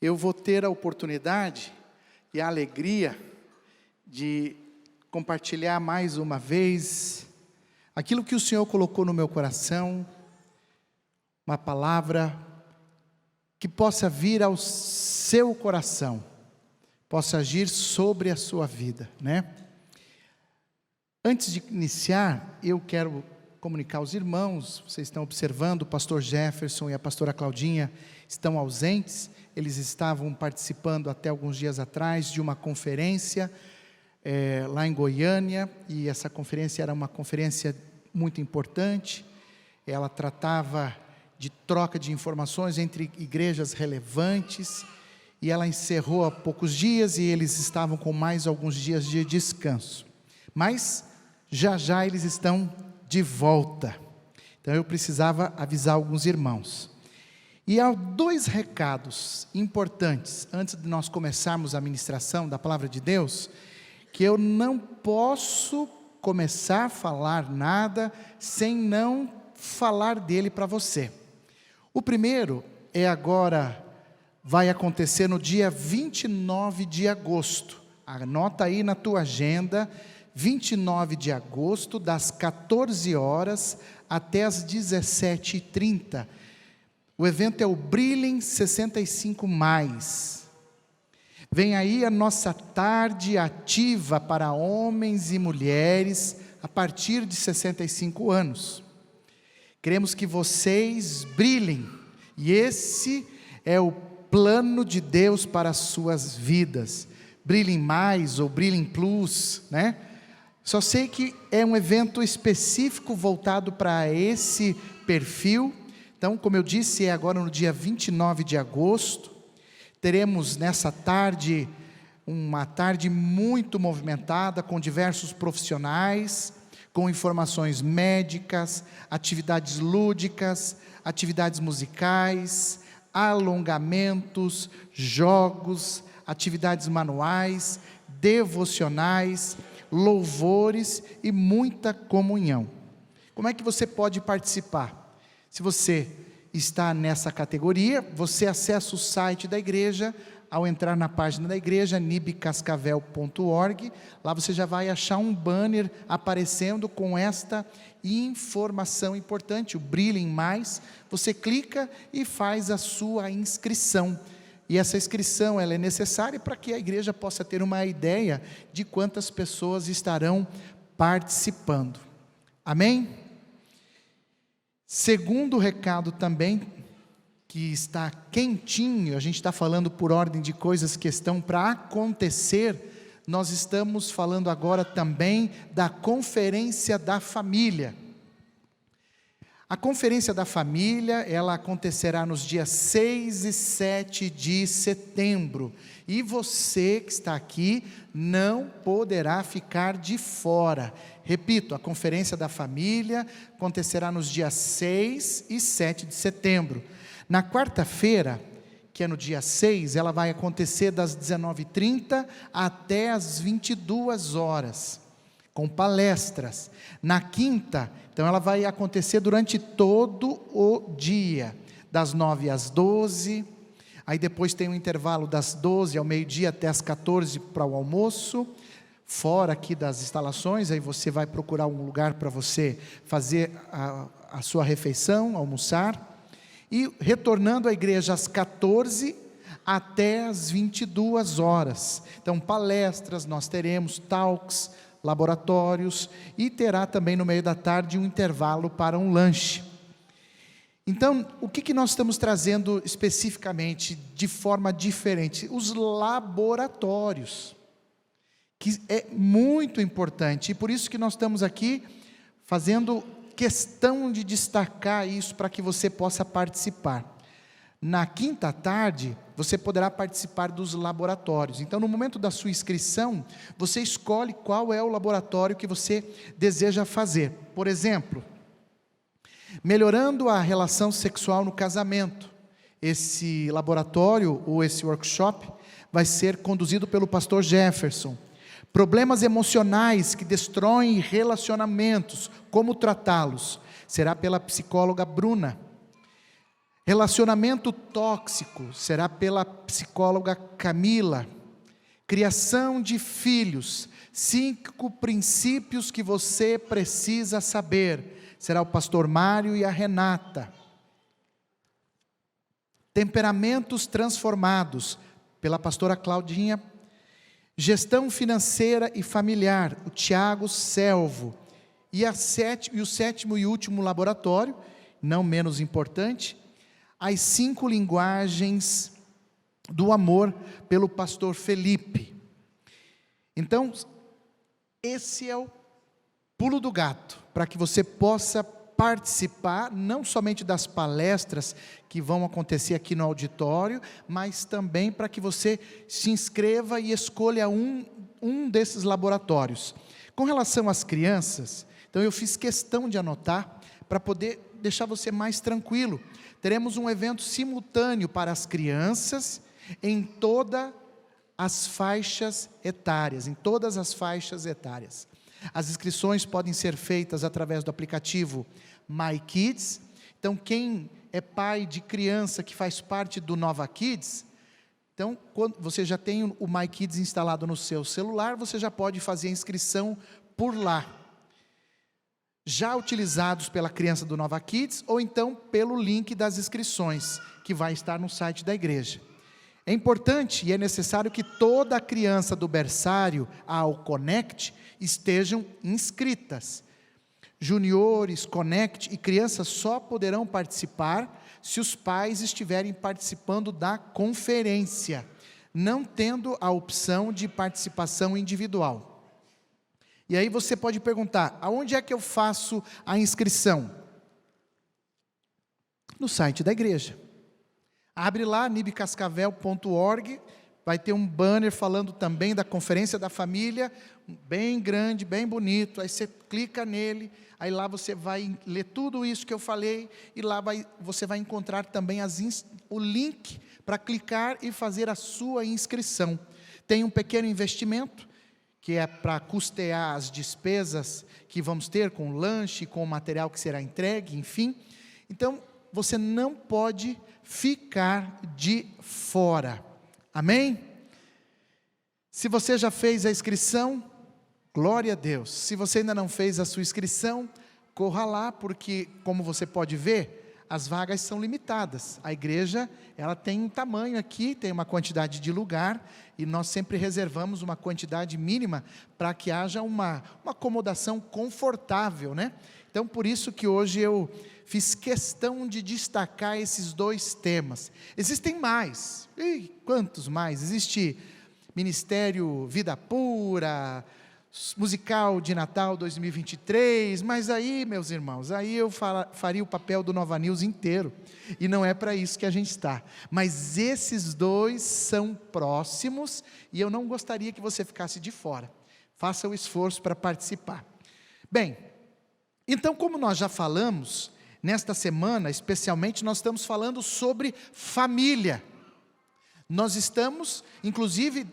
eu vou ter a oportunidade e a alegria de compartilhar mais uma vez aquilo que o Senhor colocou no meu coração, uma palavra que possa vir ao seu coração, possa agir sobre a sua vida, né? Antes de iniciar, eu quero comunicar aos irmãos, vocês estão observando, o pastor Jefferson e a pastora Claudinha estão ausentes, eles estavam participando até alguns dias atrás de uma conferência lá em Goiânia, e essa conferência era uma conferência muito importante, ela tratava de troca de informações entre igrejas relevantes, e ela encerrou há poucos dias, e eles estavam com mais alguns dias de descanso, mas já já eles estão de volta, então eu precisava avisar alguns irmãos, e há dois recados importantes, antes de nós começarmos a ministração da palavra de Deus, que eu não posso começar a falar nada, sem não falar dele para você. O primeiro é agora, vai acontecer no dia 29 de agosto, anota aí na tua agenda, 29 de agosto, das 14 horas até as 17h30, o evento é o Brilhem 65+, vem aí a nossa tarde ativa para homens e mulheres, a partir de 65 anos, queremos que vocês brilhem, e esse é o plano de Deus para as suas vidas, Brilhem Mais ou Brilhem Plus, né? Só sei que é um evento específico voltado para esse perfil. Então, como eu disse, é agora no dia 29 de agosto, teremos nessa tarde, uma tarde muito movimentada, com diversos profissionais, com informações médicas, atividades lúdicas, atividades musicais, alongamentos, jogos, atividades manuais, devocionais, louvores e muita comunhão. Como é que você pode participar? Se você está nessa categoria, você acessa o site da igreja, ao entrar na página da igreja, nibcascavel.org, lá você já vai achar um banner aparecendo com esta informação importante, o Brilhem Mais, você clica e faz a sua inscrição, e essa inscrição ela é necessária para que a igreja possa ter uma ideia de quantas pessoas estarão participando, amém? Segundo recado também, que está quentinho, a gente está falando por ordem de coisas que estão para acontecer, nós estamos falando agora também da Conferência da Família. A Conferência da Família, ela acontecerá nos dias 6 e 7 de setembro, e você que está aqui não poderá ficar de fora. Repito, a Conferência da Família acontecerá nos dias 6 e 7 de setembro. Na quarta-feira, que é no dia 6, ela vai acontecer das 19h30 até as 22 horas, com palestras. Na quinta, então ela vai acontecer durante todo o dia, das 9 às 12, aí depois tem um intervalo das 12 ao meio-dia até as 14 para o almoço, fora aqui das instalações, aí você vai procurar um lugar para você fazer a sua refeição, almoçar, e retornando à igreja às 14 até às 22 horas, então palestras, nós teremos talks, laboratórios, e terá também no meio da tarde um intervalo para um lanche. Então, o que nós estamos trazendo especificamente, de forma diferente? Os laboratórios, que é muito importante, e por isso que nós estamos aqui fazendo questão de destacar isso para que você possa participar. Na quinta tarde, você poderá participar dos laboratórios. Então, no momento da sua inscrição, você escolhe qual é o laboratório que você deseja fazer. Por exemplo, melhorando a relação sexual no casamento. Esse laboratório, ou esse workshop, vai ser conduzido pelo pastor Jefferson. Problemas emocionais que destroem relacionamentos, como tratá-los? Será pela psicóloga Bruna. Relacionamento tóxico será pela psicóloga Camila. Criação de filhos, 5 princípios que você precisa saber, será o pastor Mário e a Renata. Temperamentos transformados, pela pastora Claudinha. Gestão financeira e familiar, o Tiago Selvo. E o sétimo e último laboratório, não menos importante, as 5 linguagens do amor, pelo pastor Felipe. Então, esse é o pulo do gato, para que você possa participar, não somente das palestras que vão acontecer aqui no auditório, mas também para que você se inscreva e escolha um desses laboratórios. Com relação às crianças, então eu fiz questão de anotar, para poder deixar você mais tranquilo. Teremos um evento simultâneo para as crianças, em todas as faixas etárias, As inscrições podem ser feitas através do aplicativo My Kids. Então, quem é pai de criança que faz parte do Nova Kids, então, quando você já tem o My Kids instalado no seu celular, você já pode fazer a inscrição por lá. Já utilizados pela criança do Nova Kids, ou então pelo link das inscrições, que vai estar no site da igreja. É importante e é necessário que toda criança do berçário ao Connect estejam inscritas. Juniores, Connect e crianças só poderão participar se os pais estiverem participando da conferência, não tendo a opção de participação individual. E aí você pode perguntar, aonde é que eu faço a inscrição? No site da igreja. Abre lá, nibcascavel.org, vai ter um banner falando também da conferência da família, bem grande, bem bonito, aí você clica nele, aí lá você vai ler tudo isso que eu falei, e lá você vai encontrar também o link para clicar e fazer a sua inscrição. Tem um pequeno investimento, que é para custear as despesas que vamos ter com o lanche, com o material que será entregue, enfim. Então, você não pode ficar de fora. Amém? Se você já fez a inscrição, glória a Deus. Se você ainda não fez a sua inscrição, corra lá, porque, como você pode ver, as vagas são limitadas. A igreja, ela tem um tamanho aqui, tem uma quantidade de lugar, e nós sempre reservamos uma quantidade mínima para que haja uma acomodação confortável, né? Então, por isso que hoje eu fiz questão de destacar esses 2 temas. Existem mais. E quantos mais? Existe Ministério Vida Pura, musical de Natal 2023, mas aí, meus irmãos, aí eu faria o papel do Nova News inteiro, e não é para isso que a gente está. Mas esses 2 são próximos, e eu não gostaria que você ficasse de fora. Faça o esforço para participar. Bem, então, como nós já falamos, nesta semana, especialmente, nós estamos falando sobre família. Nós estamos, inclusive,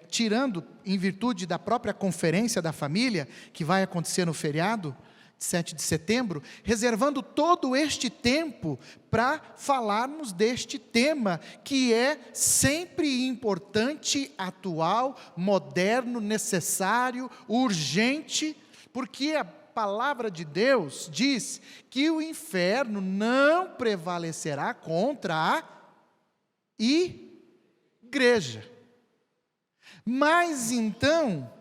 tirando, em virtude da própria conferência da família, que vai acontecer no feriado, 7 de setembro, reservando todo este tempo para falarmos deste tema, que é sempre importante, atual, moderno, necessário, urgente, porque a palavra de Deus diz que o inferno não prevalecerá contra a igreja. Mas então,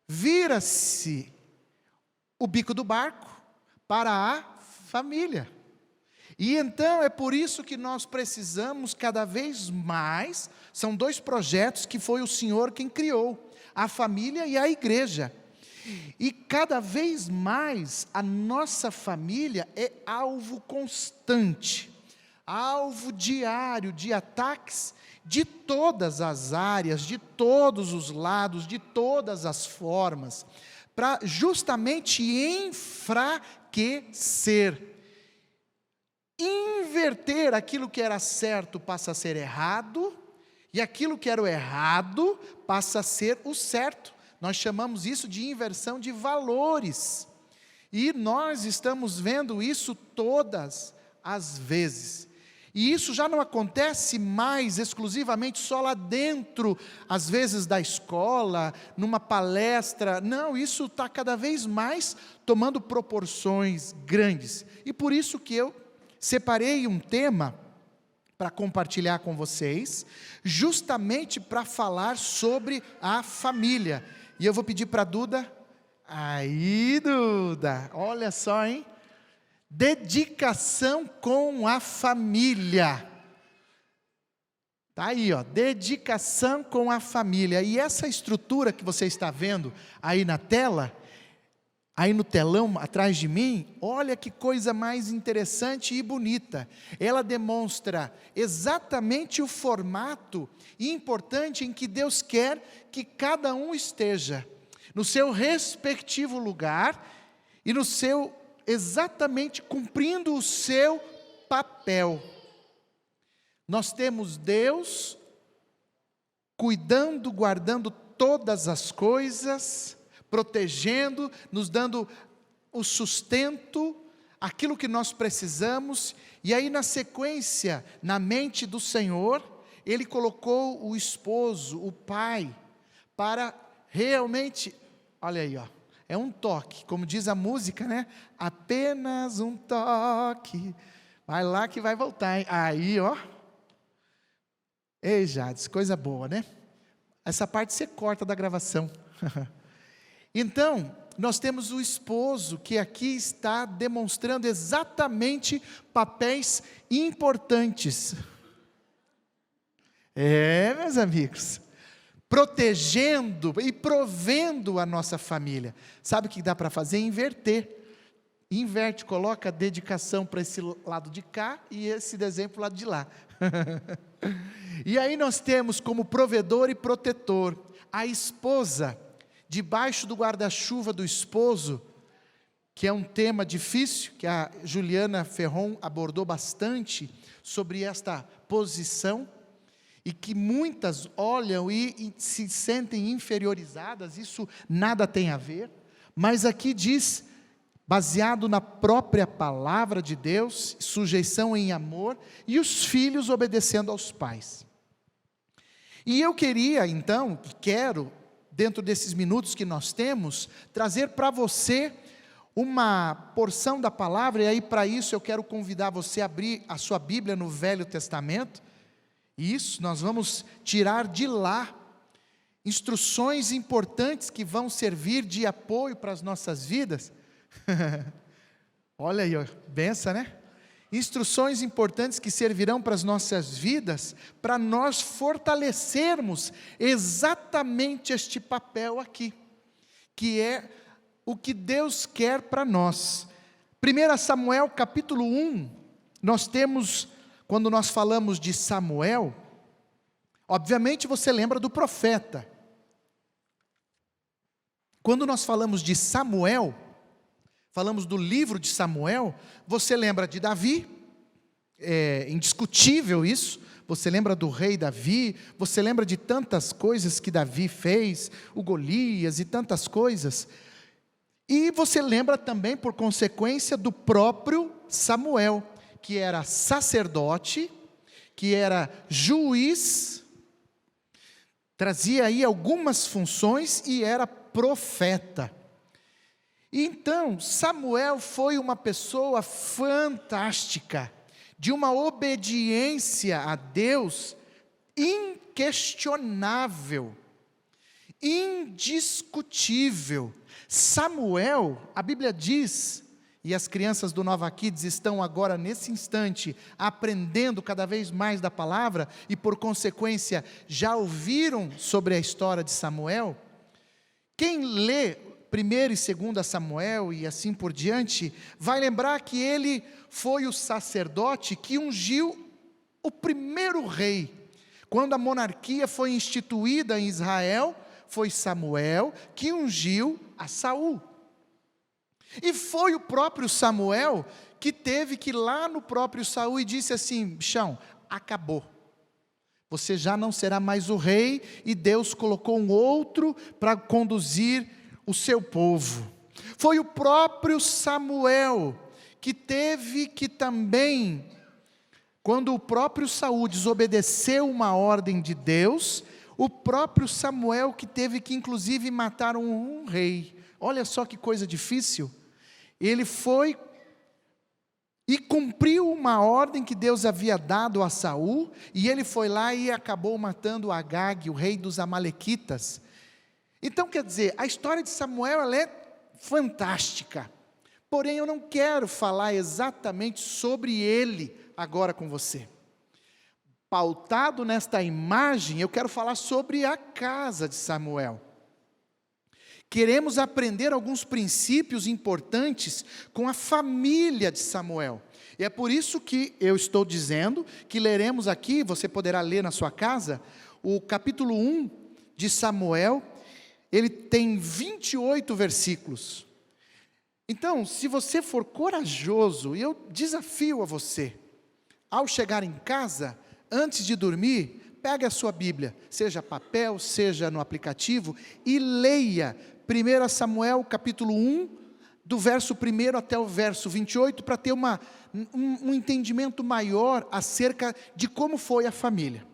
vira-se o bico do barco para a família. E então é por isso que nós precisamos cada vez mais, são 2 projetos que foi o Senhor quem criou, a família e a igreja. E cada vez mais a nossa família é alvo constante, alvo diário de ataques de todas as áreas, de todos os lados, de todas as formas, para justamente enfraquecer, inverter aquilo que era certo passa a ser errado, e aquilo que era o errado passa a ser o certo. Nós chamamos isso de inversão de valores, e nós estamos vendo isso todas as vezes. E isso já não acontece mais exclusivamente só lá dentro, às vezes da escola, numa palestra. Não, isso está cada vez mais tomando proporções grandes. E por isso que eu separei um tema para compartilhar com vocês, justamente para falar sobre a família. E eu vou pedir para a Duda. Aí, Duda, olha só, hein? Dedicação com a família. Tá aí, ó, dedicação com a família. E essa estrutura que você está vendo aí na tela, aí no telão atrás de mim, olha que coisa mais interessante e bonita. Ela demonstra exatamente o formato importante em que Deus quer que cada um esteja no seu respectivo lugar e no seu, exatamente cumprindo o seu papel. Nós temos Deus cuidando, guardando todas as coisas, protegendo, nos dando o sustento, aquilo que nós precisamos. E aí na sequência, na mente do Senhor, Ele colocou o esposo, o pai, para realmente, olha aí, ó, é um toque, como diz a música, né? Apenas um toque, vai lá que vai voltar, hein? Aí, ó, ei, Jades, coisa boa, né? Essa parte você corta da gravação. Então, nós temos o esposo que aqui está demonstrando exatamente papéis importantes. Meus amigos, protegendo e provendo a nossa família. Sabe o que dá para fazer? Inverter. Inverte, coloca a dedicação para esse lado de cá e esse desenho para o lado de lá. E aí nós temos como provedor e protetor a esposa, debaixo do guarda-chuva do esposo, que é um tema difícil, que a Juliana Ferron abordou bastante sobre esta posição, e que muitas olham e se sentem inferiorizadas. Isso nada tem a ver, mas aqui diz, baseado na própria palavra de Deus, sujeição em amor, e os filhos obedecendo aos pais. E eu queria então, quero, dentro desses minutos que nós temos, trazer para você uma porção da palavra, e aí para isso eu quero convidar você a abrir a sua Bíblia no Velho Testamento. Isso, nós vamos tirar de lá instruções importantes que vão servir de apoio para as nossas vidas. Olha aí, ó, benção, né? Instruções importantes que servirão para as nossas vidas, para nós fortalecermos exatamente este papel aqui, que é o que Deus quer para nós. 1 Samuel capítulo 1, nós temos, quando nós falamos de Samuel, obviamente você lembra do profeta. Quando nós falamos de Samuel, falamos do livro de Samuel, você lembra de Davi, é indiscutível isso, você lembra do rei Davi, você lembra de tantas coisas que Davi fez, o Golias e tantas coisas, e você lembra também, por consequência, do próprio Samuel, que era sacerdote, que era juiz, trazia aí algumas funções e era profeta. Então, Samuel foi uma pessoa fantástica, de uma obediência a Deus inquestionável, indiscutível. Samuel, a Bíblia diz, e as crianças do Nova Kids estão agora nesse instante aprendendo cada vez mais da palavra, e por consequência já ouviram sobre a história de Samuel. Quem lê 1 e 2 Samuel e assim por diante, vai lembrar que ele foi o sacerdote que ungiu o primeiro rei. Quando a monarquia foi instituída em Israel, foi Samuel que ungiu a Saul. E foi o próprio Samuel que teve que ir lá no próprio Saul e disse assim: bichão, acabou. Você já não será mais o rei, e Deus colocou um outro para conduzir o seu povo. Foi o próprio Samuel que teve que também Quando o próprio Saul desobedeceu uma ordem de Deus, o próprio Samuel que teve que inclusive matar um rei. Olha só que coisa difícil. Ele foi e cumpriu uma ordem que Deus havia dado a Saul, e ele foi lá e acabou matando Agag, o rei dos amalequitas. Então, quer dizer, a história de Samuel, ela é fantástica. Porém, eu não quero falar exatamente sobre ele agora com você. Pautado nesta imagem, eu quero falar sobre a casa de Samuel. Queremos aprender alguns princípios importantes com a família de Samuel. E é por isso que eu estou dizendo que leremos aqui, você poderá ler na sua casa, o capítulo 1 de Samuel. Ele tem 28 versículos. Então, se você for corajoso, e eu desafio a você, ao chegar em casa, antes de dormir, pegue a sua Bíblia, seja papel, seja no aplicativo, e leia 1 Samuel capítulo 1, do verso 1 até o verso 28, para ter um entendimento maior acerca de como foi a família.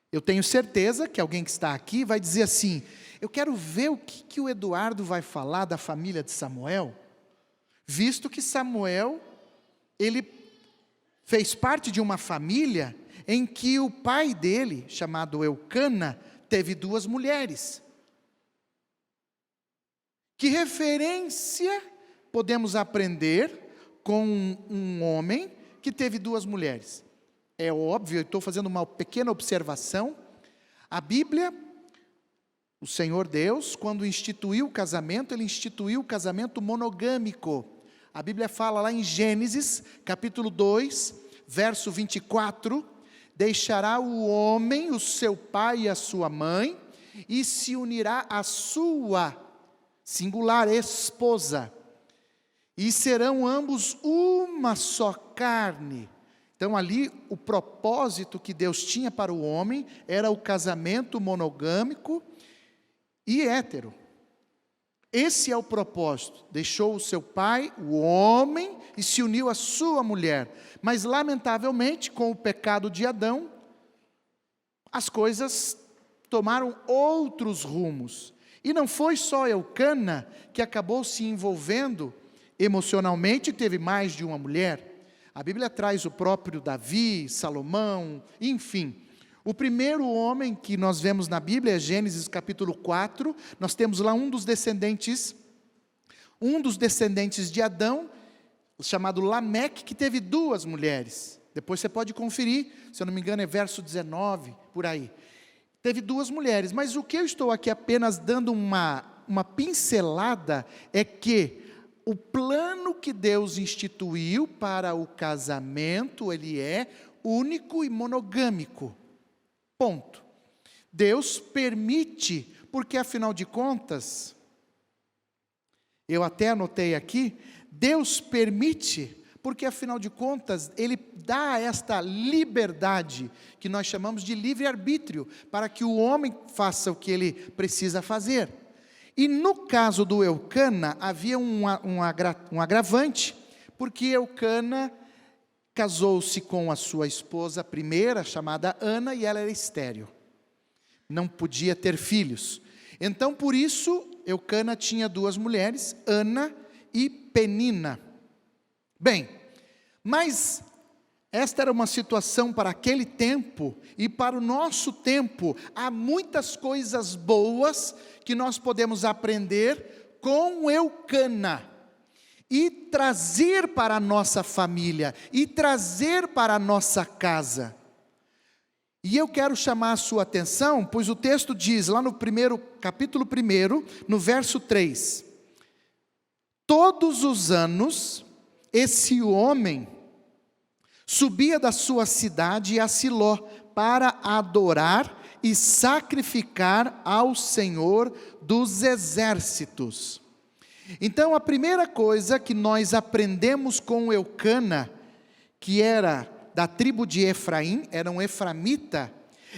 Eu tenho certeza que alguém que está aqui vai dizer assim: eu quero ver o que o Eduardo vai falar da família de Samuel, visto que Samuel, ele fez parte de uma família em que o pai dele, chamado Eucana, teve 2 mulheres. Que referência podemos aprender com um homem que teve 2 mulheres? É óbvio, eu estou fazendo uma pequena observação. A Bíblia, o Senhor Deus, quando instituiu o casamento, Ele instituiu o casamento monogâmico. A Bíblia fala lá em Gênesis, capítulo 2, verso 24, deixará o homem, o seu pai e a sua mãe, e se unirá à sua, singular, esposa, e serão ambos uma só carne. Então ali, o propósito que Deus tinha para o homem, era o casamento monogâmico e hétero. Esse é o propósito. Deixou o seu pai, o homem, e se uniu à sua mulher. Mas lamentavelmente, com o pecado de Adão, as coisas tomaram outros rumos. E não foi só Eucana que acabou se envolvendo emocionalmente, teve mais de uma mulher. A Bíblia traz o próprio Davi, Salomão, enfim. O primeiro homem que nós vemos na Bíblia é Gênesis capítulo 4, nós temos lá um dos descendentes de Adão, chamado Lameque, que teve 2 mulheres. Depois você pode conferir, se eu não me engano é verso 19, por aí. Teve 2 mulheres, mas o que eu estou aqui apenas dando uma pincelada é que o plano que Deus instituiu para o casamento, ele é único e monogâmico. Ponto. Deus permite, porque afinal de contas, eu até anotei aqui, Deus permite, porque afinal de contas, Ele dá esta liberdade, que nós chamamos de livre-arbítrio, para que o homem faça o que ele precisa fazer. E no caso do Eucana, havia um agravante, porque Eucana casou-se com a sua esposa primeira, chamada Ana, e ela era estéril. Não podia ter filhos. Então, por isso, Eucana tinha 2 mulheres, Ana e Penina. Bem, mas esta era uma situação para aquele tempo, e para o nosso tempo, há muitas coisas boas que nós podemos aprender com Eucana, e trazer para a nossa família, e trazer para a nossa casa. E eu quero chamar a sua atenção, pois o texto diz, lá no capítulo 1, no verso 3, todos os anos, esse homem subia da sua cidade a Siló, para adorar e sacrificar ao Senhor dos exércitos. Então, a primeira coisa que nós aprendemos com Eucana, que era da tribo de Efraim, era um eframita,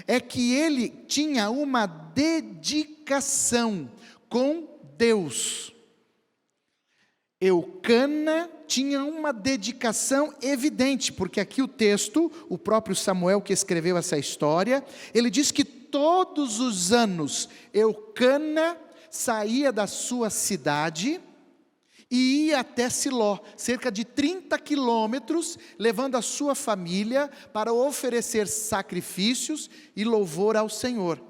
é que ele tinha uma dedicação com Deus. Eucana tinha uma dedicação evidente, porque aqui o texto, o próprio Samuel que escreveu essa história, ele diz que todos os anos Eucana saía da sua cidade e ia até Siló, cerca de 30 quilômetros, levando a sua família para oferecer sacrifícios e louvor ao Senhor.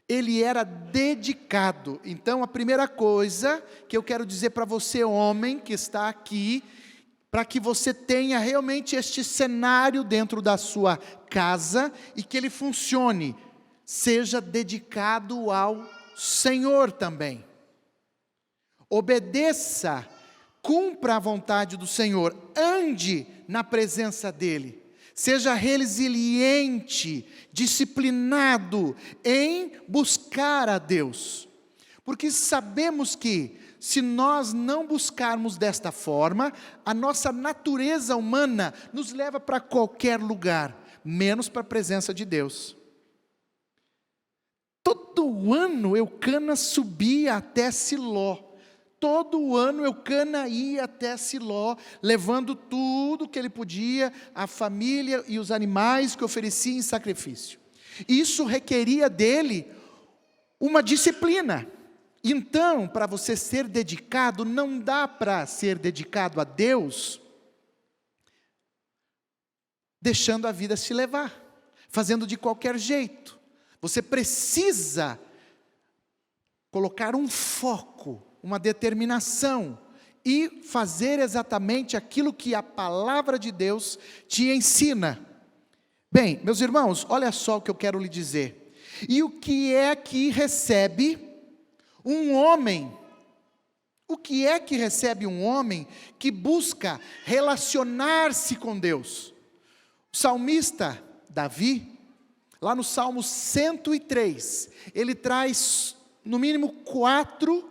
Ele era dedicado. Então, a primeira coisa que eu quero dizer para você, homem, que está aqui, para que você tenha realmente este cenário dentro da sua casa e que ele funcione, seja dedicado ao Senhor também. Obedeça, cumpra a vontade do Senhor, ande na presença dEle. Seja resiliente, disciplinado em buscar a Deus. Porque sabemos que, se nós não buscarmos desta forma, a nossa natureza humana nos leva para qualquer lugar, menos para a presença de Deus. Todo ano Eucana subia até Siló. Todo ano Eucana ia até Siló, levando tudo que ele podia, a família e os animais que oferecia em sacrifício. Isso requeria dele uma disciplina. Então, para você ser dedicado, não dá para ser dedicado a Deus deixando a vida se levar, fazendo de qualquer jeito. Você precisa colocar um foco, uma determinação e fazer exatamente aquilo que a palavra de Deus te ensina. Bem, meus irmãos, olha só o que eu quero lhe dizer. E o que é que recebe um homem? O que é que recebe um homem que busca relacionar-se com Deus? O salmista Davi, lá no Salmo 103, ele traz no mínimo 4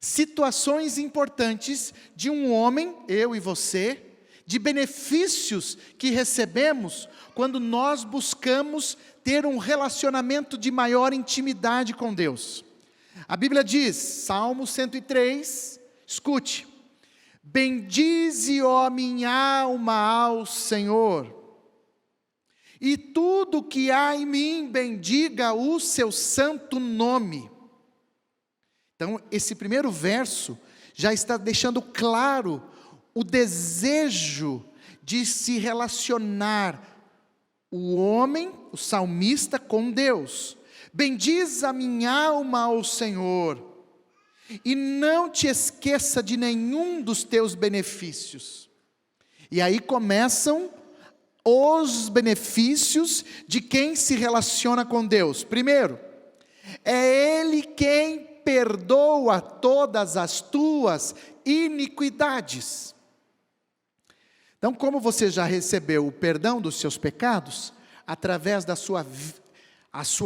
situações importantes de um homem, eu e você, de benefícios que recebemos quando nós buscamos ter um relacionamento de maior intimidade com Deus. A Bíblia diz, Salmo 103, escute: bendize, ó minha alma, ao Senhor, e tudo que há em mim bendiga o seu santo nome. Então, esse primeiro verso já está deixando claro o desejo de se relacionar o homem, o salmista, com Deus. Bendiz a minha alma ao Senhor, e não te esqueça de nenhum dos teus benefícios. E aí começam os benefícios de quem se relaciona com Deus. Primeiro, é Ele quem perdoa todas as tuas iniquidades. Então, como você já recebeu o perdão dos seus pecados, através da sua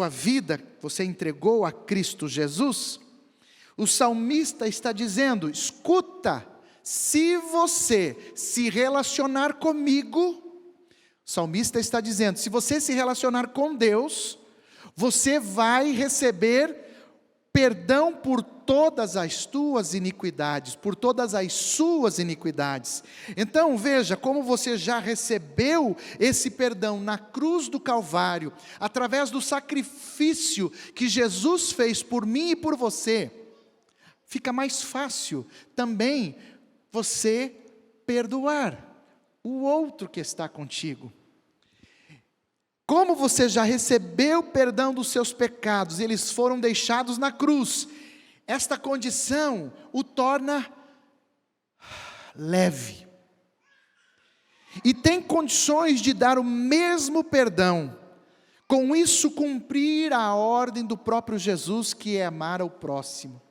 vida, você entregou a Cristo Jesus, o salmista está dizendo, escuta, se você se relacionar comigo, o salmista está dizendo, se você se relacionar com Deus, você vai receber perdão por todas as tuas iniquidades, por todas as suas iniquidades. Então veja como você já recebeu esse perdão na cruz do Calvário, através do sacrifício que Jesus fez por mim e por você. Fica mais fácil também você perdoar o outro que está contigo. Como você já recebeu o perdão dos seus pecados, eles foram deixados na cruz, esta condição o torna leve. E tem condições de dar o mesmo perdão, com isso cumprir a ordem do próprio Jesus, que é amar ao próximo.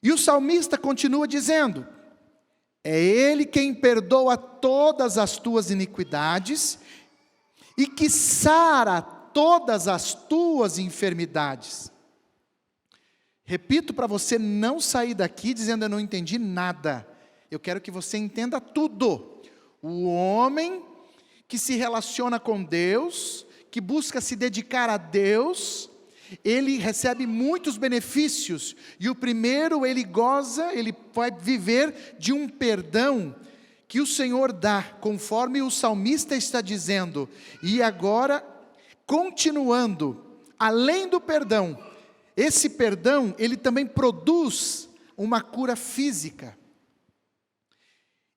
E o salmista continua dizendo, é Ele quem perdoa todas as tuas iniquidades, e que sara todas as tuas enfermidades. Repito para você não sair daqui dizendo eu não entendi nada. Eu quero que você entenda tudo. O homem que se relaciona com Deus, que busca se dedicar a Deus, ele recebe muitos benefícios, e o primeiro, ele goza, ele vai viver de um perdão que o Senhor dá, conforme o salmista está dizendo. E agora, continuando, além do perdão, esse perdão, ele também produz uma cura física.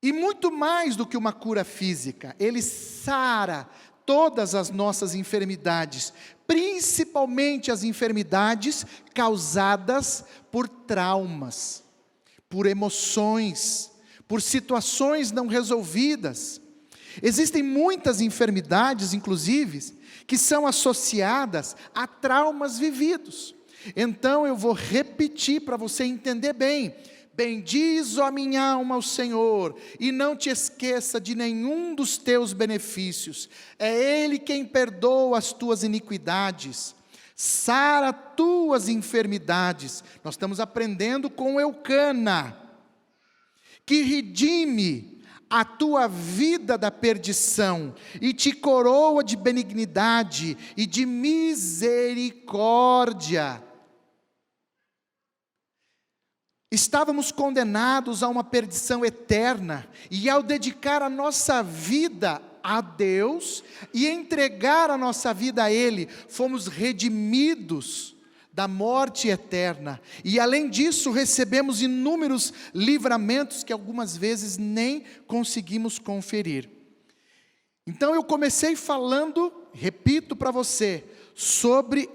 E muito mais do que uma cura física, ele sara todas as nossas enfermidades, principalmente as enfermidades causadas por traumas, por emoções, por situações não resolvidas. Existem muitas enfermidades, inclusive, que são associadas a traumas vividos. Então eu vou repetir para você entender bem. Bendiz, ó minha alma, ao Senhor, e não te esqueça de nenhum dos teus benefícios. É Ele quem perdoa as tuas iniquidades, sara tuas enfermidades. Nós estamos aprendendo com Eucana, que redime a tua vida da perdição, e te coroa de benignidade e de misericórdia. Estávamos condenados a uma perdição eterna, e ao dedicar a nossa vida a Deus, e entregar a nossa vida a Ele, fomos redimidos da morte eterna, e além disso recebemos inúmeros livramentos que algumas vezes nem conseguimos conferir. Então eu comecei falando, repito para você, sobre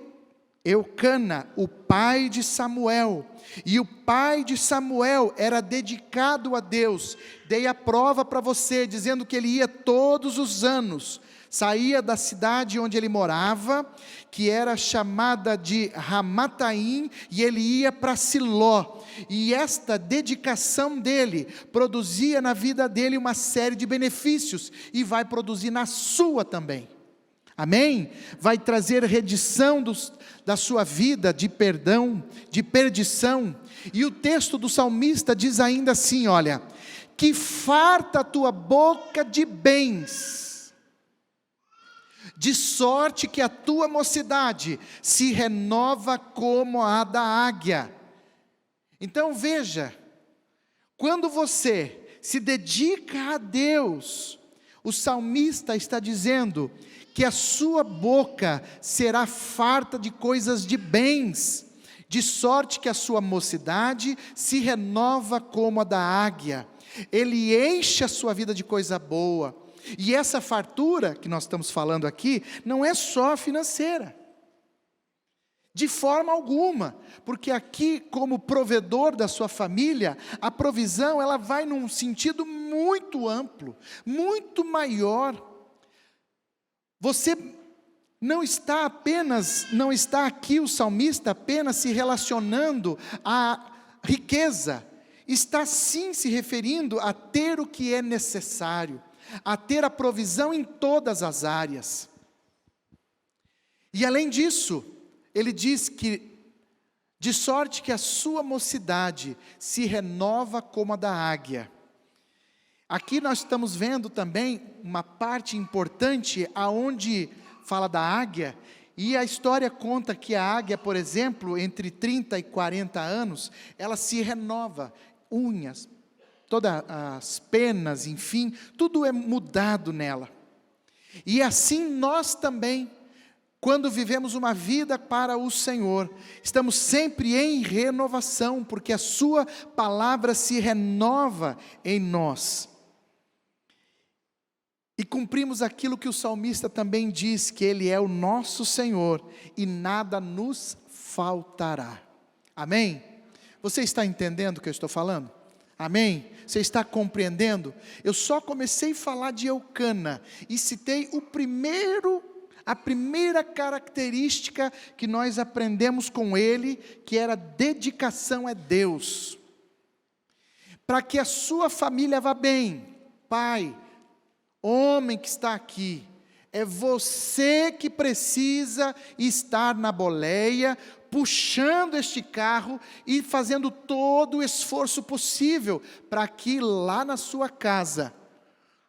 Eucana, o pai de Samuel, e o pai de Samuel era dedicado a Deus. Dei a prova para você, dizendo que ele ia todos os anos, saía da cidade onde ele morava, que era chamada de Ramataim, e ele ia para Siló, e esta dedicação dele, produzia na vida dele uma série de benefícios, e vai produzir na sua também. Amém? Vai trazer redição da sua vida de perdão, de perdição. E o texto do salmista diz ainda assim, olha: que farta a tua boca de bens, de sorte que a tua mocidade se renova como a da águia. Então veja, quando você se dedica a Deus, o salmista está dizendo que a sua boca será farta de coisas de bens, de sorte que a sua mocidade se renova como a da águia. Ele enche a sua vida de coisa boa, e essa fartura que nós estamos falando aqui, não é só financeira, de forma alguma, porque aqui, como provedor da sua família, a provisão ela vai num sentido muito amplo, muito maior. Você não está aqui o salmista apenas se relacionando à riqueza, está sim se referindo a ter o que é necessário, a ter a provisão em todas as áreas. E além disso, ele diz que, de sorte que a sua mocidade se renova como a da águia. Aqui nós estamos vendo também uma parte importante aonde fala da águia, e a história conta que a águia, por exemplo, entre 30 e 40 anos, ela se renova, unhas, todas as penas, enfim, tudo é mudado nela. E assim nós também, quando vivemos uma vida para o Senhor, estamos sempre em renovação, porque a sua palavra se renova em nós. E cumprimos aquilo que o salmista também diz, que Ele é o nosso Senhor, e nada nos faltará. Amém? Você está entendendo o que eu estou falando? Amém? Você está compreendendo? Eu só comecei a falar de Eucana, e citei a primeira característica que nós aprendemos com ele, que era dedicação a Deus. Para que a sua família vá bem, pai, homem que está aqui, é você que precisa estar na boleia, puxando este carro e fazendo todo o esforço possível, para que lá na sua casa,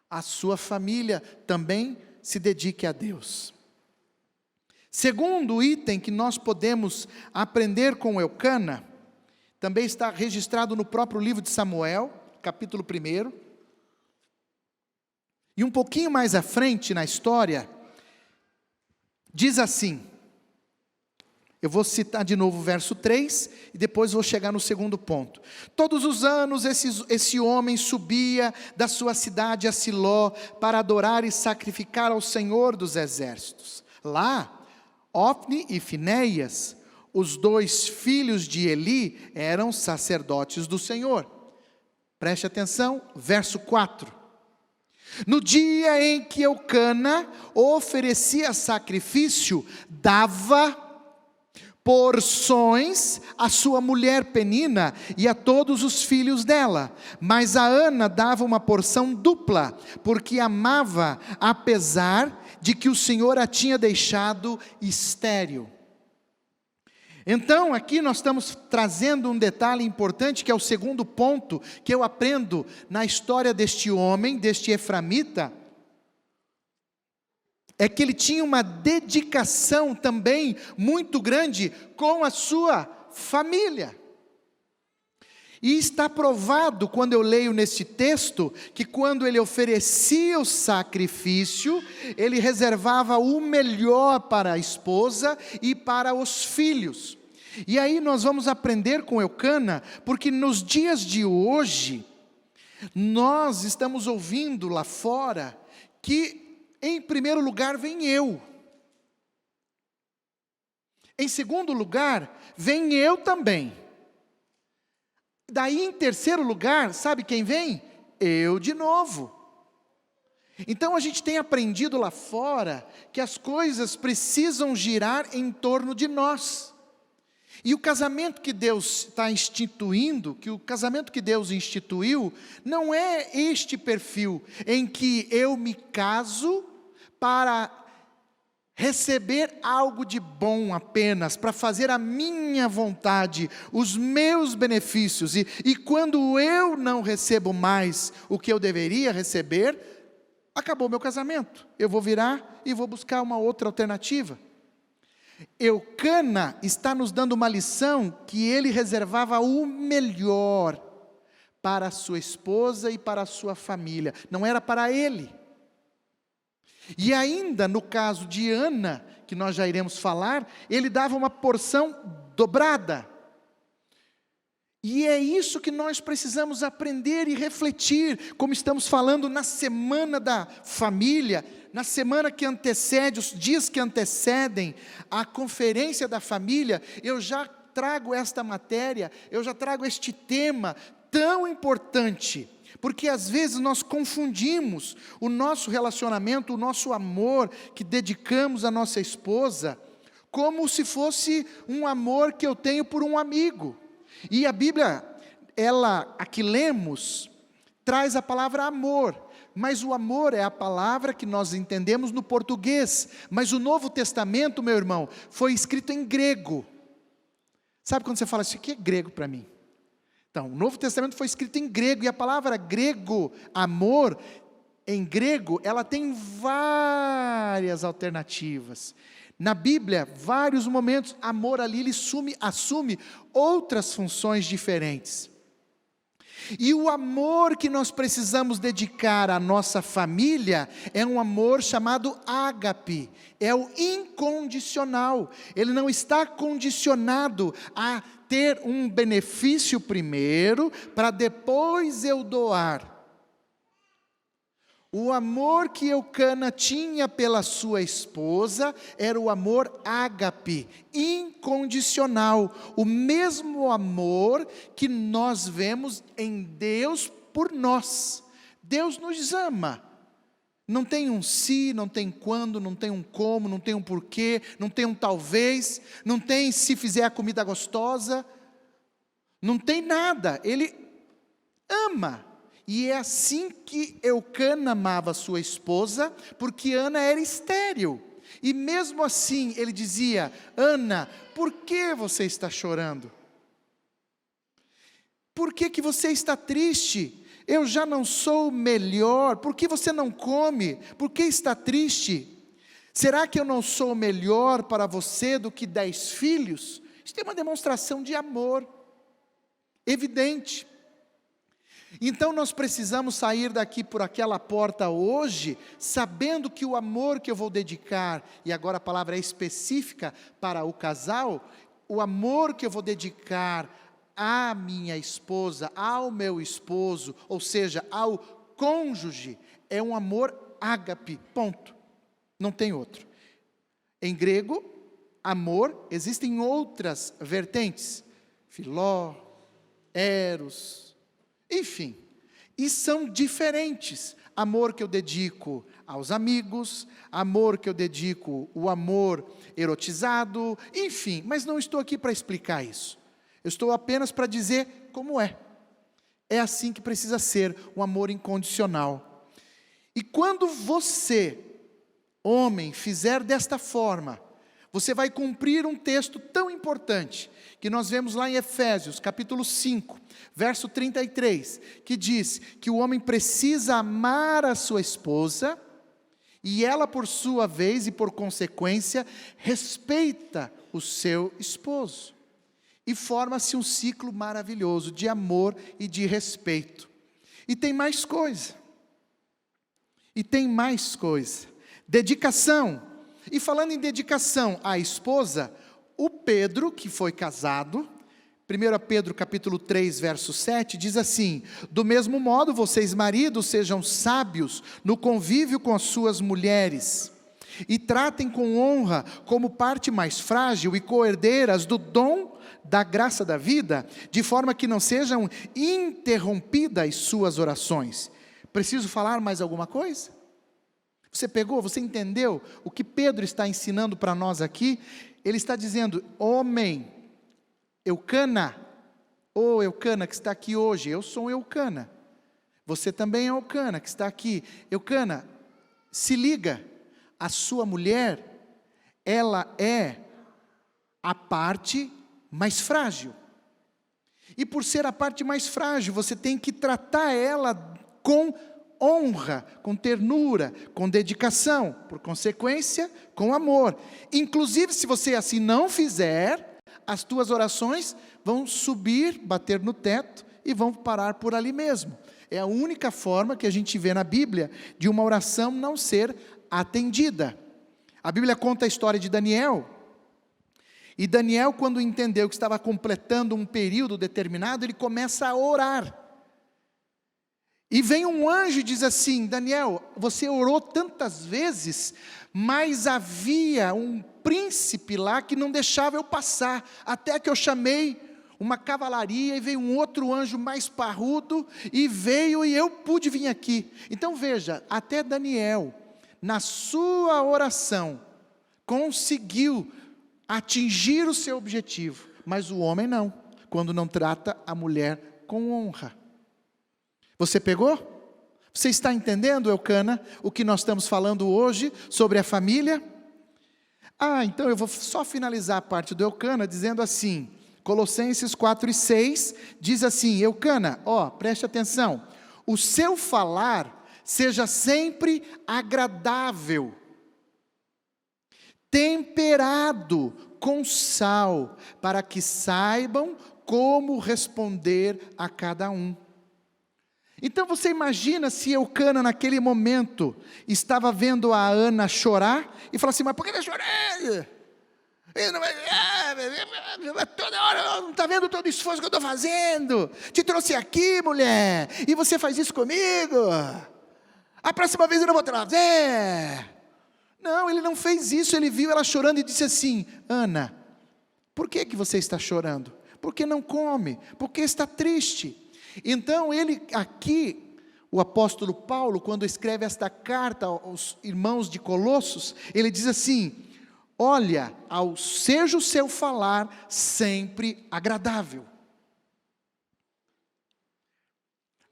a sua família também se dedique a Deus. Segundo item que nós podemos aprender com Eucana, também está registrado no próprio livro de Samuel, capítulo 1. E um pouquinho mais à frente na história, diz assim, eu vou citar de novo o verso 3, e depois vou chegar no segundo ponto. Todos os anos esse homem subia da sua cidade a Siló, para adorar e sacrificar ao Senhor dos Exércitos. Lá, Ofni e Finéias, os 2 filhos de Eli, eram sacerdotes do Senhor. Preste atenção, verso 4. No dia em que Eucana oferecia sacrifício, dava porções à sua mulher Penina e a todos os filhos dela. Mas a Ana dava uma porção dupla, porque amava, apesar de que o Senhor a tinha deixado estéril. Então, aqui nós estamos trazendo um detalhe importante, que é o segundo ponto que eu aprendo na história deste homem, deste eframita, é que ele tinha uma dedicação também muito grande com a sua família. E está provado, quando eu leio nesse texto, que quando ele oferecia o sacrifício, ele reservava o melhor para a esposa e para os filhos. E aí nós vamos aprender com Eucana, porque nos dias de hoje, nós estamos ouvindo lá fora, que em primeiro lugar vem eu. Em segundo lugar, vem eu também. Daí em terceiro lugar, sabe quem vem? Eu de novo. Então a gente tem aprendido lá fora que as coisas precisam girar em torno de nós. E o casamento que Deus está instituindo, que o casamento que Deus instituiu, não é este perfil em que eu me caso para receber algo de bom apenas, para fazer a minha vontade, os meus benefícios, e quando eu não recebo mais o que eu deveria receber, acabou meu casamento, eu vou virar e vou buscar uma outra alternativa. Eucana está nos dando uma lição que ele reservava o melhor para a sua esposa e para a sua família, não era para ele. E ainda no caso de Ana, que nós já iremos falar, ele dava uma porção dobrada. E é isso que nós precisamos aprender e refletir, como estamos falando na semana da família, na semana que antecede, os dias que antecedem a conferência da família, eu já trago esta matéria, eu já trago este tema tão importante, porque às vezes nós confundimos o nosso relacionamento, o nosso amor que dedicamos à nossa esposa, como se fosse um amor que eu tenho por um amigo. E a Bíblia, a que lemos, traz a palavra amor, mas o amor é a palavra que nós entendemos no português, mas o Novo Testamento, meu irmão, foi escrito em grego. Sabe quando você fala, isso aqui é grego para mim? Então, o Novo Testamento foi escrito em grego, e a palavra grego, amor, em grego, ela tem várias alternativas. Na Bíblia, vários momentos, amor ali, ele assume outras funções diferentes. E o amor que nós precisamos dedicar à nossa família, é um amor chamado ágape, é o incondicional, ele não está condicionado a ter um benefício primeiro, para depois eu doar. O amor que Eucana tinha pela sua esposa, era o amor ágape, incondicional, o mesmo amor que nós vemos em Deus por nós. Deus nos ama, não tem um se, não tem quando, não tem um como, não tem um porquê, não tem um talvez, não tem se fizer a comida gostosa, não tem nada, Ele ama. E é assim que Eucana amava sua esposa, porque Ana era estéril. E mesmo assim ele dizia, Ana, por que você está chorando? Por que você está triste? Eu já não sou melhor, por que você não come? Por que está triste? Será que eu não sou melhor para você do que 10 filhos? Isso é uma demonstração de amor, evidente. Então nós precisamos sair daqui por aquela porta hoje, sabendo que o amor que eu vou dedicar, e agora a palavra é específica para o casal, o amor que eu vou dedicar à minha esposa, ao meu esposo, ou seja, ao cônjuge, é um amor ágape, ponto. Não tem outro. Em grego, amor, existem outras vertentes, filó, eros, enfim, e são diferentes. Amor que eu dedico aos amigos, amor que eu dedico, o amor erotizado, enfim, mas não estou aqui para explicar isso. Eu estou apenas para dizer como é. É assim que precisa ser, um amor incondicional. E quando você, homem, fizer desta forma, você vai cumprir um texto tão importante, que nós vemos lá em Efésios, capítulo 5, verso 33, que diz que o homem precisa amar a sua esposa, e ela por sua vez e por consequência, respeita o seu esposo. E forma-se um ciclo maravilhoso de amor e de respeito. E tem mais coisa. Dedicação. E falando em dedicação à esposa, o Pedro, que foi casado, 1 Pedro capítulo 3, verso 7, diz assim: do mesmo modo, vocês maridos sejam sábios no convívio com as suas mulheres, e tratem com honra como parte mais frágil e co-herdeiras do dom da graça da vida, de forma que não sejam interrompidas suas orações. Preciso falar mais alguma coisa? Você pegou, você entendeu o que Pedro está ensinando para nós aqui? Ele está dizendo: homem, Eucana, ô Eucana que está aqui hoje, eu sou Eucana, você também é Eucana que está aqui. Eucana, se liga, a sua mulher, ela é a parte mais frágil, e por ser a parte mais frágil, você tem que tratar ela com honra, com ternura, com dedicação, por consequência, com amor. Inclusive, se você assim não fizer, as tuas orações vão subir, bater no teto e vão parar por ali mesmo. É a única forma que a gente vê na Bíblia de uma oração não ser atendida. A Bíblia conta a história de Daniel. E Daniel, quando entendeu que estava completando um período determinado, ele começa a orar. E vem um anjo e diz assim: Daniel, você orou tantas vezes, mas havia um príncipe lá que não deixava eu passar, até que eu chamei uma cavalaria, e veio um outro anjo mais parrudo, e veio e eu pude vir aqui. Então veja, até Daniel, na sua oração, conseguiu atingir o seu objetivo, mas o homem não, quando não trata a mulher com honra. Você pegou? Você está entendendo, Eucana, o que nós estamos falando hoje sobre a família? Então eu vou só finalizar a parte do Eucana dizendo assim, Colossenses 4:6 diz assim: Eucana, preste atenção, o seu falar seja sempre agradável, temperado com sal, para que saibam como responder a cada um. Então você imagina se Eucana naquele momento estava vendo a Ana chorar e falou assim: mas por que está chorando? Toda hora não está vendo todo o esforço que eu estou fazendo? Te trouxe aqui, mulher, e você faz isso comigo? A próxima vez eu não vou trazer. Não, ele não fez isso. Ele viu ela chorando e disse assim: Ana, por que você está chorando? Por que não come? Por que está triste? Então ele aqui, o apóstolo Paulo, quando escreve esta carta aos irmãos de Colossos, ele diz assim: olha, seja o seu falar sempre agradável,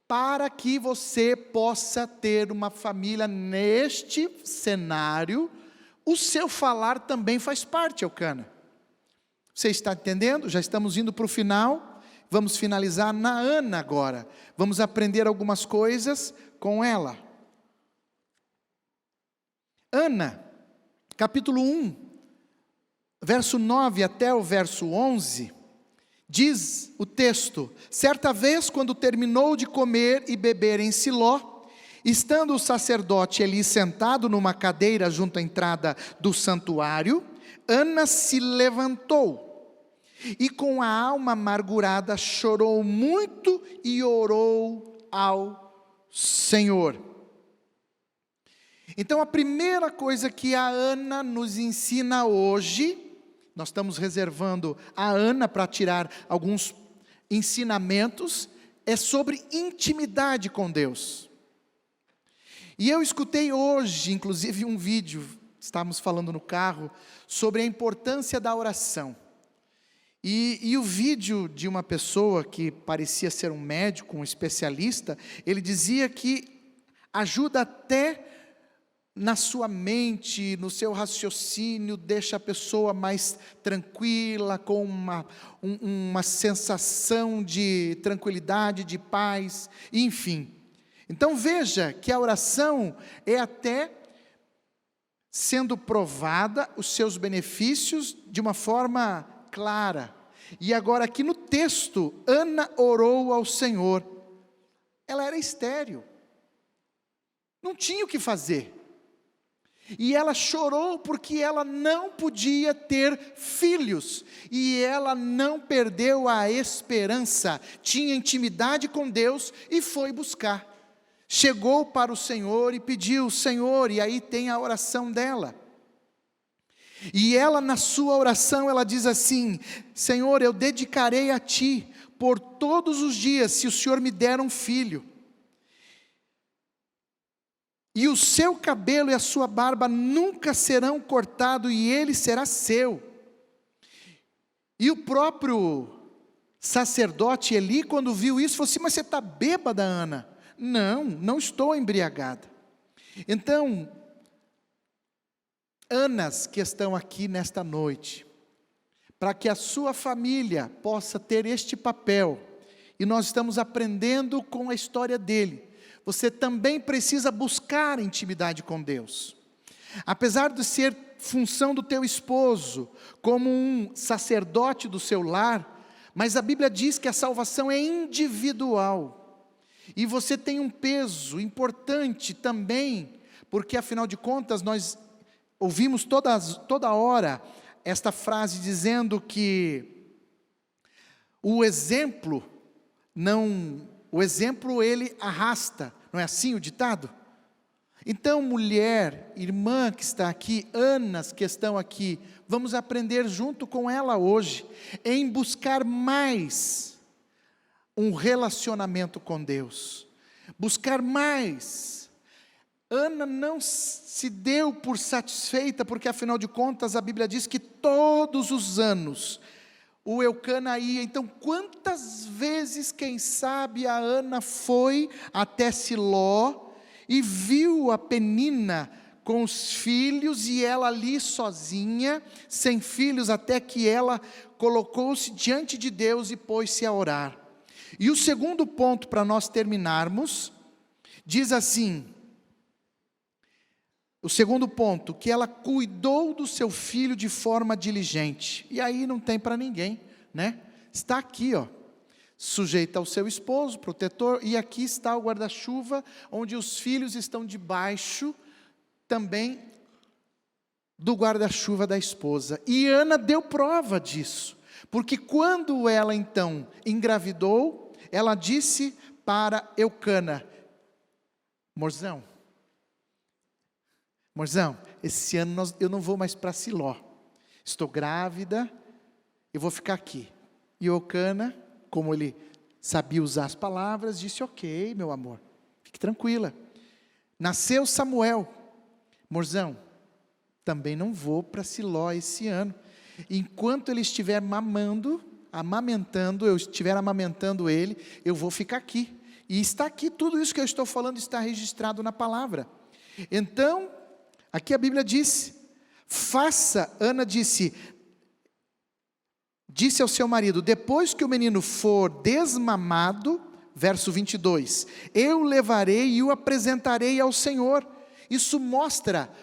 para que você possa ter uma família neste cenário. O seu falar também faz parte, Eucana. Você está entendendo? Já estamos indo para o final, vamos finalizar na Ana agora, vamos aprender algumas coisas com ela. Ana, capítulo 1, verso 9 até o verso 11, diz o texto: certa vez, quando terminou de comer e beber em Siló, estando o sacerdote Eli sentado numa cadeira junto à entrada do santuário, Ana se levantou e com a alma amargurada chorou muito e orou ao Senhor. Então a primeira coisa que a Ana nos ensina hoje, nós estamos reservando a Ana para tirar alguns ensinamentos, é sobre intimidade com Deus. E eu escutei hoje, inclusive, um vídeo, estávamos falando no carro, sobre a importância da oração. E o vídeo de uma pessoa que parecia ser um médico, um especialista, ele dizia que ajuda até na sua mente, no seu raciocínio, deixa a pessoa mais tranquila, com uma sensação de tranquilidade, de paz, enfim. Então veja que a oração é até sendo provada os seus benefícios de uma forma clara. E agora aqui no texto, Ana orou ao Senhor. Ela era estéril, não tinha o que fazer. E ela chorou porque ela não podia ter filhos. E ela não perdeu a esperança. Tinha intimidade com Deus e foi buscar. Chegou para o Senhor e pediu: Senhor, e aí tem a oração dela. E ela, na sua oração, ela diz assim: Senhor, eu dedicarei a Ti por todos os dias, se o Senhor me der um filho. E o seu cabelo e a sua barba nunca serão cortados, e ele será seu. E o próprio sacerdote Eli, quando viu isso, falou assim: mas você está bêbada, Ana? Não, não estou embriagada. Então, Anas que estão aqui nesta noite, para que a sua família possa ter este papel, e nós estamos aprendendo com a história dele, você também precisa buscar intimidade com Deus. Apesar de ser função do teu esposo, como um sacerdote do seu lar, mas a Bíblia diz que a salvação é individual. E você tem um peso importante também, porque afinal de contas nós ouvimos toda hora esta frase dizendo que o exemplo ele arrasta, não é assim o ditado? Então, mulher, irmã que está aqui, Anas que estão aqui, vamos aprender junto com ela hoje, em buscar mais um relacionamento com Deus, buscar mais. Ana não se deu por satisfeita, porque afinal de contas a Bíblia diz que todos os anos o Eucana ia. Então quantas vezes, quem sabe, a Ana foi até Siló e viu a Penina com os filhos, e ela ali sozinha, sem filhos, até que ela colocou-se diante de Deus e pôs-se a orar. E o segundo ponto, para nós terminarmos, diz assim, o segundo ponto, que ela cuidou do seu filho de forma diligente. E aí não tem para ninguém, né? Está aqui, ó, sujeita ao seu esposo, protetor, e aqui está o guarda-chuva, onde os filhos estão debaixo também do guarda-chuva da esposa. E Ana deu prova disso, porque quando ela então engravidou, ela disse para Eucana: Morzão, esse ano eu não vou mais para Siló, estou grávida, eu vou ficar aqui. E Eucana, como ele sabia usar as palavras, disse: ok, meu amor, fique tranquila. Nasceu Samuel. Morzão, também não vou para Siló esse ano. Enquanto ele estiver amamentando, eu estiver amamentando ele, eu vou ficar aqui. E está aqui, tudo isso que eu estou falando está registrado na palavra. Então, aqui a Bíblia diz: Ana disse ao seu marido: depois que o menino for desmamado, verso 22, eu o levarei e o apresentarei ao Senhor. Isso mostra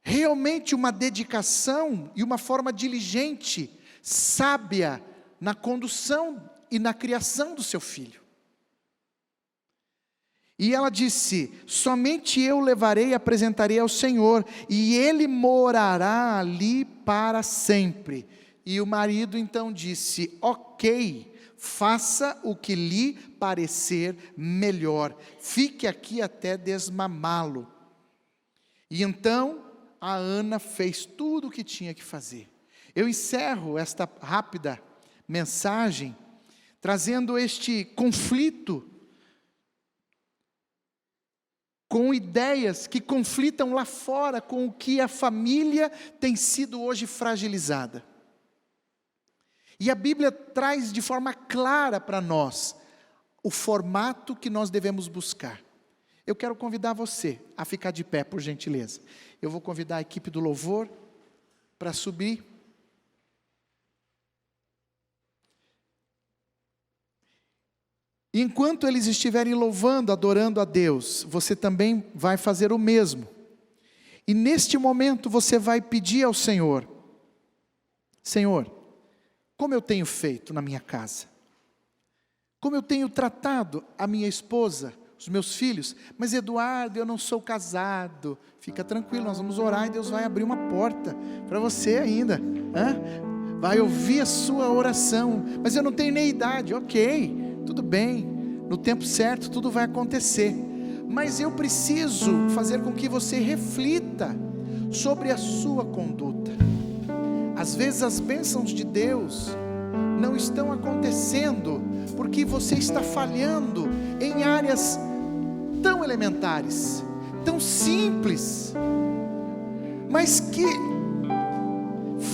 realmente uma dedicação e uma forma diligente, sábia, na condução e na criação do seu filho. E ela disse: somente eu levarei e apresentarei ao Senhor, e ele morará ali para sempre. E o marido então disse: ok, faça o que lhe parecer melhor, fique aqui até desmamá-lo. E então a Ana fez tudo o que tinha que fazer. Eu encerro esta rápida mensagem trazendo este conflito com ideias que conflitam lá fora com o que a família tem sido hoje fragilizada. E a Bíblia traz de forma clara para nós o formato que nós devemos buscar. Eu quero convidar você a ficar de pé, por gentileza. Eu vou convidar a equipe do louvor para subir. E enquanto eles estiverem louvando, adorando a Deus, você também vai fazer o mesmo. E neste momento você vai pedir ao Senhor: Senhor, como eu tenho feito na minha casa? Como eu tenho tratado a minha esposa, os meus filhos? Mas Eduardo, eu não sou casado. Fica tranquilo, nós vamos orar e Deus vai abrir uma porta para você ainda. Vai ouvir a sua oração. Mas eu não tenho nem idade. Ok, tudo bem, no tempo certo tudo vai acontecer, mas eu preciso fazer com que você reflita sobre a sua conduta. Às vezes as bênçãos de Deus não estão acontecendo porque você está falhando em áreas tão elementares, tão simples, mas que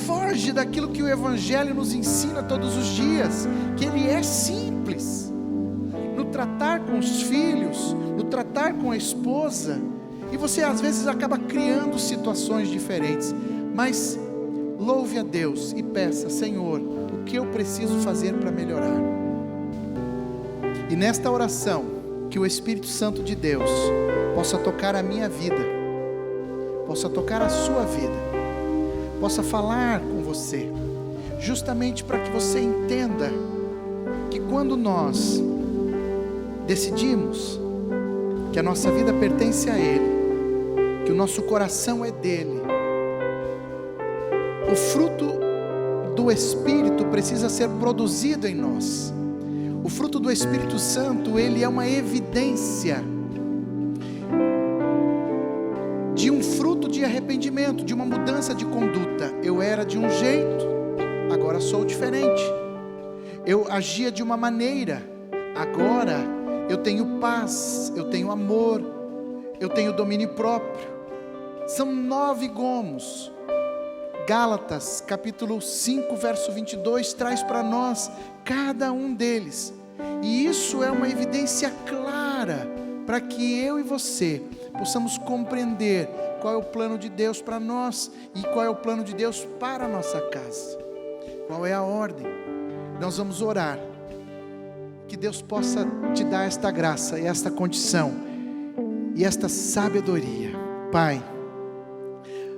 foge daquilo que o Evangelho nos ensina todos os dias, que ele é simples, no tratar com os filhos, no tratar com a esposa, e você às vezes acaba criando situações diferentes, mas louve a Deus e peça: Senhor, o que eu preciso fazer para melhorar? E nesta oração, que o Espírito Santo de Deus possa tocar a minha vida, possa tocar a sua vida, possa falar com você, justamente para que você entenda que quando nós decidimos que a nossa vida pertence a Ele, que o nosso coração é dele, o fruto do Espírito precisa ser produzido em nós. O fruto do Espírito Santo, ele é uma evidência de um fruto de arrependimento, de uma mudança de conduta. Eu era de um jeito, agora sou diferente. Eu agia de uma maneira, agora eu tenho paz, eu tenho amor, eu tenho domínio próprio. São 9 gomos. Gálatas, capítulo 5, verso 22, traz para nós cada um deles. E isso é uma evidência clara para que eu e você possamos compreender qual é o plano de Deus para nós e qual é o plano de Deus para a nossa casa. Qual é a ordem? Nós vamos orar, que Deus possa te dar esta graça e esta condição e esta sabedoria. Pai,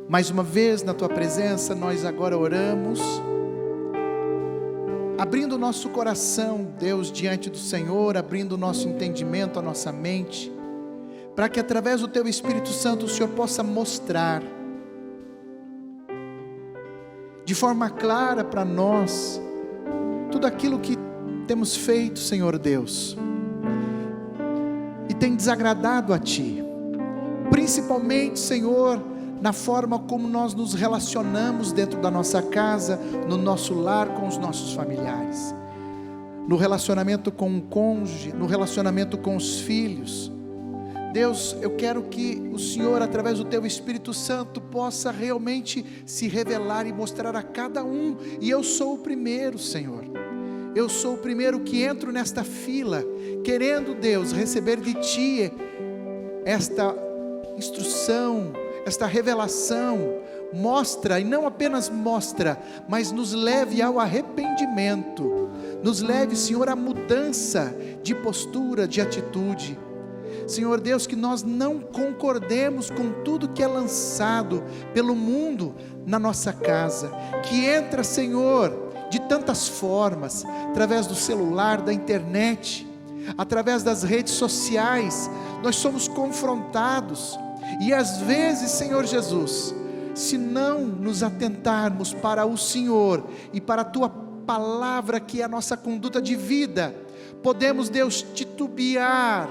mais uma vez na Tua presença, nós agora oramos, abrindo o nosso coração, Deus, diante do Senhor, abrindo o nosso entendimento, a nossa mente, para que através do Teu Espírito Santo o Senhor possa mostrar de forma clara para nós tudo aquilo que temos feito, Senhor Deus, e tem desagradado a Ti, principalmente, Senhor, na forma como nós nos relacionamos dentro da nossa casa, no nosso lar, com os nossos familiares, no relacionamento com o cônjuge, no relacionamento com os filhos. Deus, eu quero que o Senhor, através do Teu Espírito Santo, possa realmente se revelar e mostrar a cada um. E eu sou o primeiro, Senhor. Eu sou o primeiro que entro nesta fila, querendo, Deus, receber de Ti esta instrução, esta revelação. Mostra, e não apenas mostra, mas nos leve ao arrependimento. Nos leve, Senhor, à mudança de postura, de atitude. Senhor Deus, que nós não concordemos com tudo que é lançado pelo mundo na nossa casa, que entra, Senhor, de tantas formas, através do celular, da internet, através das redes sociais. Nós somos confrontados, e às vezes, Senhor Jesus, se não nos atentarmos para o Senhor e para a Tua palavra, que é a nossa conduta de vida, podemos, Deus, titubear,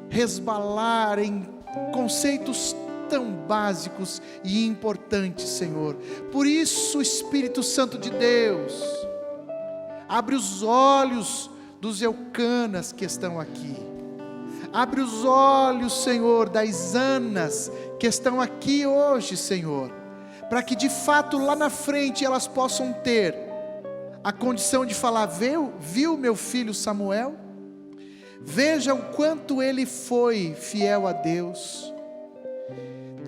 resbalar em conceitos tão básicos e importantes, Senhor. Por isso, Espírito Santo de Deus, abre os olhos dos Eucanas que estão aqui, abre os olhos, Senhor, das Anas que estão aqui hoje, Senhor, para que de fato lá na frente elas possam ter a condição de falar: viu meu filho Samuel? Veja o quanto ele foi fiel a Deus,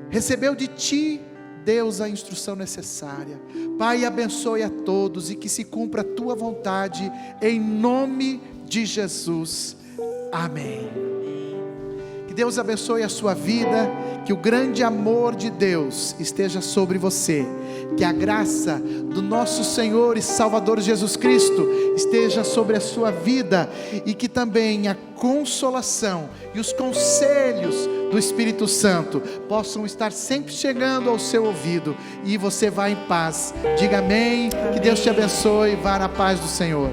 recebeu de Ti, Deus, a instrução necessária. Pai, abençoe a todos e que se cumpra a Tua vontade, em nome de Jesus, amém. Que Deus abençoe a sua vida, que o grande amor de Deus esteja sobre você, que a graça do nosso Senhor e Salvador Jesus Cristo esteja sobre a sua vida, e que também a consolação e os conselhos do Espírito Santo possam estar sempre chegando ao seu ouvido, e você vá em paz. Diga amém, que Deus te abençoe, vá na paz do Senhor.